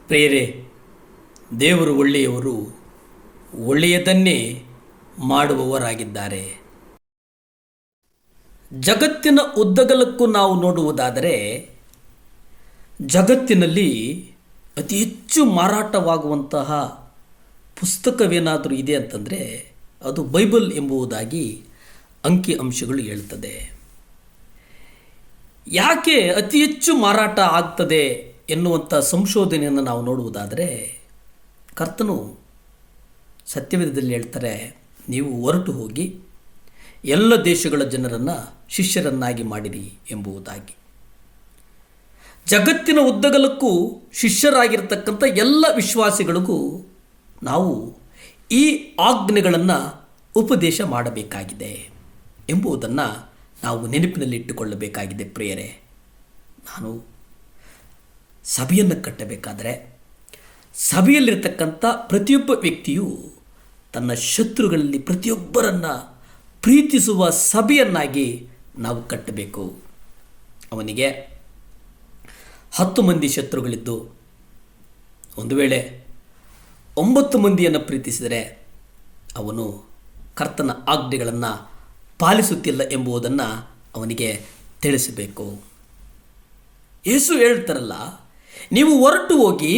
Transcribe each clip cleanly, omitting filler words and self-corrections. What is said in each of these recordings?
ಪ್ರಿಯರೇ, ದೇವರು ಒಳ್ಳೆಯವರು, ಒಳ್ಳೆಯದನ್ನೇ ಮಾಡುವವರಾಗಿದ್ದಾರೆ. ಜಗತ್ತಿನ ಉದ್ದಗಲಕ್ಕೂ ನಾವು ನೋಡುವುದಾದರೆ ಜಗತ್ತಿನಲ್ಲಿ ಅತಿ ಹೆಚ್ಚು ಮಾರಾಟವಾಗುವಂತಹ ಪುಸ್ತಕವೇನಾದರೂ ಇದೆ ಅಂತಂದರೆ ಅದು ಬೈಬಲ್ ಎಂಬುದಾಗಿ ಅಂಕಿ ಅಂಶಗಳು ಹೇಳ್ತದೆ. ಯಾಕೆ ಅತಿ ಹೆಚ್ಚು ಮಾರಾಟ ಆಗ್ತದೆ ಎನ್ನುವಂಥ ಸಂಶೋಧನೆಯನ್ನು ನಾವು ನೋಡುವುದಾದರೆ ಕರ್ತನು ಸತ್ಯವೇದದಲ್ಲಿ ಹೇಳ್ತಾರೆ, ನೀವು ಹೊರಟು ಹೋಗಿ ಎಲ್ಲ ದೇಶಗಳ ಜನರನ್ನು ಶಿಷ್ಯರನ್ನಾಗಿ ಮಾಡಿರಿ ಎಂಬುದಾಗಿ. ಜಗತ್ತಿನ ಉದ್ದಗಲಕ್ಕೂ ಶಿಷ್ಯರಾಗಿರ್ತಕ್ಕಂಥ ಎಲ್ಲ ವಿಶ್ವಾಸಿಗಳಿಗೂ ನಾವು ಈ ಆಜ್ಞೆಗಳನ್ನು ಉಪದೇಶ ಮಾಡಬೇಕಾಗಿದೆ ಎಂಬುದನ್ನು ನಾವು ನೆನಪಿನಲ್ಲಿಟ್ಟುಕೊಳ್ಳಬೇಕಾಗಿದೆ. ಪ್ರಿಯರೇ, ನಾನು ಸಭೆಯನ್ನು ಕಟ್ಟಬೇಕಾದರೆ ಸಭೆಯಲ್ಲಿರ್ತಕ್ಕಂಥ ಪ್ರತಿಯೊಬ್ಬ ವ್ಯಕ್ತಿಯು ತನ್ನ ಶತ್ರುಗಳಲ್ಲಿ ಪ್ರತಿಯೊಬ್ಬರನ್ನು ಪ್ರೀತಿಸುವ ಸಭೆಯನ್ನಾಗಿ ನಾವು ಕಟ್ಟಬೇಕು. ಅವನಿಗೆ 10 ಮಂದಿ ಶತ್ರುಗಳಿದ್ದು ಒಂದು ವೇಳೆ 9 ಮಂದಿಯನ್ನು ಪ್ರೀತಿಸಿದರೆ ಅವನು ಕರ್ತನ ಆಜ್ಞೆಗಳನ್ನು ಪಾಲಿಸುತ್ತಿಲ್ಲ ಎಂಬುದನ್ನು ಅವನಿಗೆ ತಿಳಿಸಬೇಕು. ಯೇಸು ಹೇಳ್ತಾರಲ್ಲ, ನೀವು ಹೊರಟು ಹೋಗಿ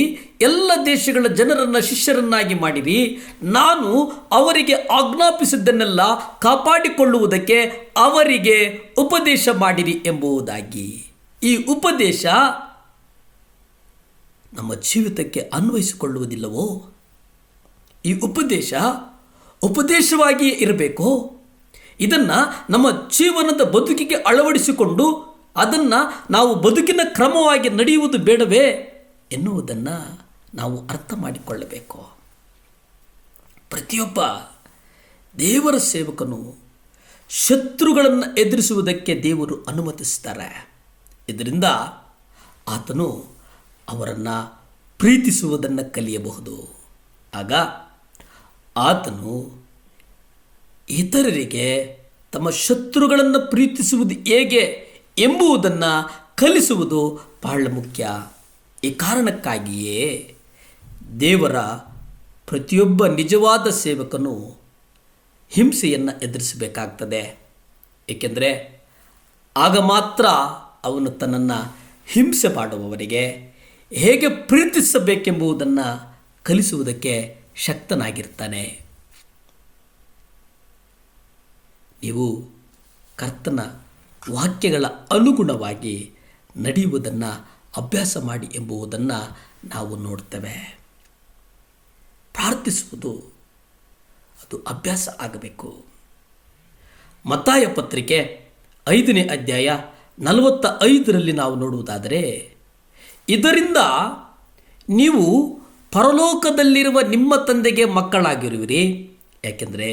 ಎಲ್ಲ ದೇಶಗಳ ಜನರನ್ನು ಶಿಷ್ಯರನ್ನಾಗಿ ಮಾಡಿರಿ, ನಾನು ಅವರಿಗೆ ಆಜ್ಞಾಪಿಸಿದ್ದನ್ನೆಲ್ಲ ಕಾಪಾಡಿಕೊಳ್ಳುವುದಕ್ಕೆ ಅವರಿಗೆ ಉಪದೇಶ ಮಾಡಿರಿ ಎಂಬುದಾಗಿ. ಈ ಉಪದೇಶ ನಮ್ಮ ಜೀವಿತಕ್ಕೆ ಅನ್ವಯಿಸಿಕೊಳ್ಳುವುದಿಲ್ಲವೋ? ಈ ಉಪದೇಶವಾಗಿಯೇ ಇರಬೇಕೋ? ಇದನ್ನು ನಮ್ಮ ಜೀವನದ ಬದುಕಿಗೆ ಅಳವಡಿಸಿಕೊಂಡು ಅದನ್ನು ನಾವು ಬದುಕಿನ ಕ್ರಮವಾಗಿ ನಡೆಯುವುದು ಬೇಡವೇ ಎನ್ನುವುದನ್ನು ನಾವು ಅರ್ಥ ಮಾಡಿಕೊಳ್ಳಬೇಕು. ಪ್ರತಿಯೊಬ್ಬ ದೇವರ ಸೇವಕನು ಶತ್ರುಗಳನ್ನು ಎದುರಿಸುವುದಕ್ಕೆ ದೇವರು ಅನುಮತಿಸ್ತಾರೆ. ಇದರಿಂದ ಆತನು ಅವರನ್ನು ಪ್ರೀತಿಸುವುದನ್ನು ಕಲಿಯಬಹುದು. ಆಗ ಆತನು ಇತರರಿಗೆ ತಮ್ಮ ಶತ್ರುಗಳನ್ನು ಪ್ರೀತಿಸುವುದು ಹೇಗೆ ಎಂಬುದನ್ನು ಕಲಿಸುವುದು ಬಹಳ ಮುಖ್ಯ. ಈ ಕಾರಣಕ್ಕಾಗಿಯೇ ದೇವರ ಪ್ರತಿಯೊಬ್ಬ ನಿಜವಾದ ಸೇವಕನು ಹಿಂಸೆಯನ್ನು ಎದುರಿಸಬೇಕಾಗ್ತದೆ. ಏಕೆಂದರೆ ಆಗ ಮಾತ್ರ ಅವನು ತನ್ನನ್ನು ಹಿಂಸೆ ಮಾಡುವವರಿಗೆ ಹೇಗೆ ಪ್ರೀತಿಸಬೇಕೆಂಬುದನ್ನು ಕಲಿಸುವುದಕ್ಕೆ ಶಕ್ತನಾಗಿರ್ತಾನೆ. ನೀವು ಕರ್ತನ ವಾಕ್ಯಗಳ ಅನುಗುಣವಾಗಿ ನಡೆಯುವುದನ್ನು ಅಭ್ಯಾಸ ಮಾಡಿ ಎಂಬುದನ್ನು ನಾವು ನೋಡ್ತೇವೆ. ಪ್ರಾರ್ಥಿಸುವುದು ಅದು ಅಭ್ಯಾಸ ಆಗಬೇಕು. ಮತ್ತಾಯ ಪತ್ರಿಕೆ 5ನೇ ಅಧ್ಯಾಯ 45ರಲ್ಲಿ ನಾವು ನೋಡುವುದಾದರೆ, ಇದರಿಂದ ನೀವು ಪರಲೋಕದಲ್ಲಿರುವ ನಿಮ್ಮ ತಂದೆಗೆ ಮಕ್ಕಳಾಗಿರುವಿರಿ, ಯಾಕೆಂದರೆ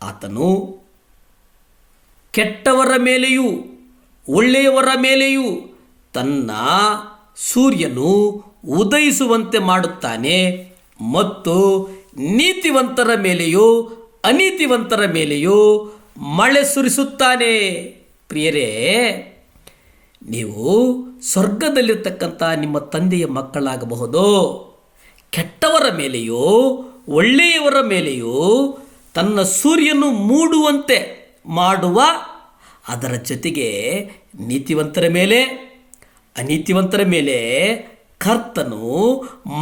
ಆತನು ಕೆಟ್ಟವರ ಮೇಲೆಯೂ ಒಳ್ಳೆಯವರ ಮೇಲೆಯೂ ತನ್ನ ಸೂರ್ಯನು ಉದಯಿಸುವಂತೆ ಮಾಡುತ್ತಾನೆ ಮತ್ತು ನೀತಿವಂತರ ಮೇಲೆಯೂ ಅನೀತಿವಂತರ ಮೇಲೆಯೂ ಮಳೆ ಸುರಿಸುತ್ತಾನೆ. ಪ್ರಿಯರೇ, ನೀವು ಸ್ವರ್ಗದಲ್ಲಿರ್ತಕ್ಕಂಥ ನಿಮ್ಮ ತಂದೆಯ ಮಕ್ಕಳಾಗಬಹುದು. ಕೆಟ್ಟವರ ಮೇಲೆಯೂ ಒಳ್ಳೆಯವರ ಮೇಲೆಯೂ ತನ್ನ ಸೂರ್ಯನು ಮೂಡುವಂತೆ ಮಾಡುವ, ಅದರ ಜೊತೆಗೆ ನೀತಿವಂತರ ಮೇಲೆ ಅನೀತಿವಂತರ ಮೇಲೆ ಕರ್ತನು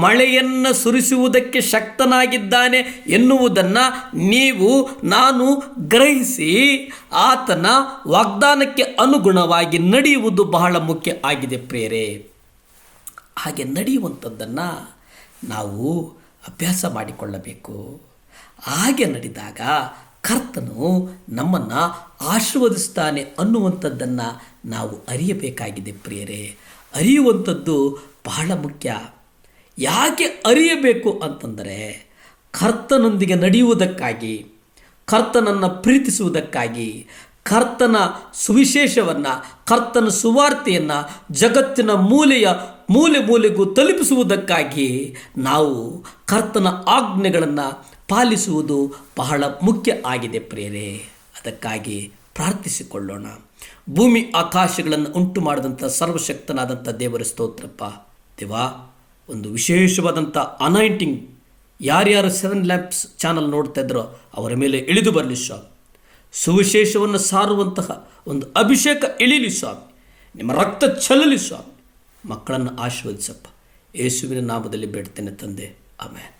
ಮಳೆಯನ್ನು ಸುರಿಸುವುದಕ್ಕೆ ಶಕ್ತನಾಗಿದ್ದಾನೆ ಎನ್ನುವುದನ್ನು ನಾನು ಗ್ರಹಿಸಿ ಆತನ ವಾಗ್ದಾನಕ್ಕೆ ಅನುಗುಣವಾಗಿ ನಡೆಯುವುದು ಬಹಳ ಮುಖ್ಯ ಆಗಿದೆ. ಪ್ರಿಯರೇ, ಹಾಗೆ ನಡೆಯುವಂಥದ್ದನ್ನು ನಾವು ಅಭ್ಯಾಸ ಮಾಡಿಕೊಳ್ಳಬೇಕು. ಹಾಗೆ ನಡೆದಾಗ ಕರ್ತನು ನಮ್ಮನ್ನು ಆಶೀರ್ವದಿಸ್ತಾನೆ ಅನ್ನುವಂಥದ್ದನ್ನು ನಾವು ಅರಿಯಬೇಕಾಗಿದೆ. ಪ್ರಿಯರೇ, ಅರಿಯುವಂಥದ್ದು ಬಹಳ ಮುಖ್ಯ. ಯಾಕೆ ಅರಿಯಬೇಕು ಅಂತಂದರೆ, ಕರ್ತನೊಂದಿಗೆ ನಡೆಯುವುದಕ್ಕಾಗಿ, ಕರ್ತನನ್ನು ಪ್ರೀತಿಸುವುದಕ್ಕಾಗಿ, ಕರ್ತನ ಸುವಿಶೇಷವನ್ನು, ಕರ್ತನ ಸುವಾರ್ತೆಯನ್ನು ಜಗತ್ತಿನ ಮೂಲೆ ಮೂಲೆಗೂ ತಲುಪಿಸುವುದಕ್ಕಾಗಿ ನಾವು ಕರ್ತನ ಆಜ್ಞೆಗಳನ್ನು ಪಾಲಿಸುವುದು ಬಹಳ ಮುಖ್ಯ ಆಗಿದೆ. ಪ್ರಿಯರೇ, ಅದಕ್ಕಾಗಿ ಪ್ರಾರ್ಥಿಸಿಕೊಳ್ಳೋಣ. ಭೂಮಿ ಆಕಾಶಗಳನ್ನು ಉಂಟು ಮಾಡಿದಂಥ ಸರ್ವಶಕ್ತನಾದಂಥ ದೇವರ ಸ್ತೋತ್ರಪ್ಪ. ದೇವಾ, ಒಂದು ವಿಶೇಷವಾದಂಥ ಅನಾಯಿಂಟಿಂಗ್ ಯಾರ್ಯಾರು 7 ಲ್ಯಾಂಪ್ಸ್ ಚಾನಲ್ ನೋಡ್ತಾ ಇದ್ರೋ ಅವರ ಮೇಲೆ ಇಳಿದು ಬರಲಿ ಸ್ವಾಮಿ. ಸುವಿಶೇಷವನ್ನು ಸಾರುವಂತಹ ಒಂದು ಅಭಿಷೇಕ ಇಳಿಲಿ ಸ್ವಾಮಿ. ನಿಮ್ಮ ರಕ್ತ ಚೆಲ್ಲಲಿ ಸ್ವಾಮಿ. ಮಕ್ಕಳನ್ನು ಆಶೀರ್ವದಿಸಪ್ಪ. ಯೇಸುವಿನ ನಾಮದಲ್ಲಿ ಬೇಡ್ತೇನೆ ತಂದೆ, ಆಮೆನ್.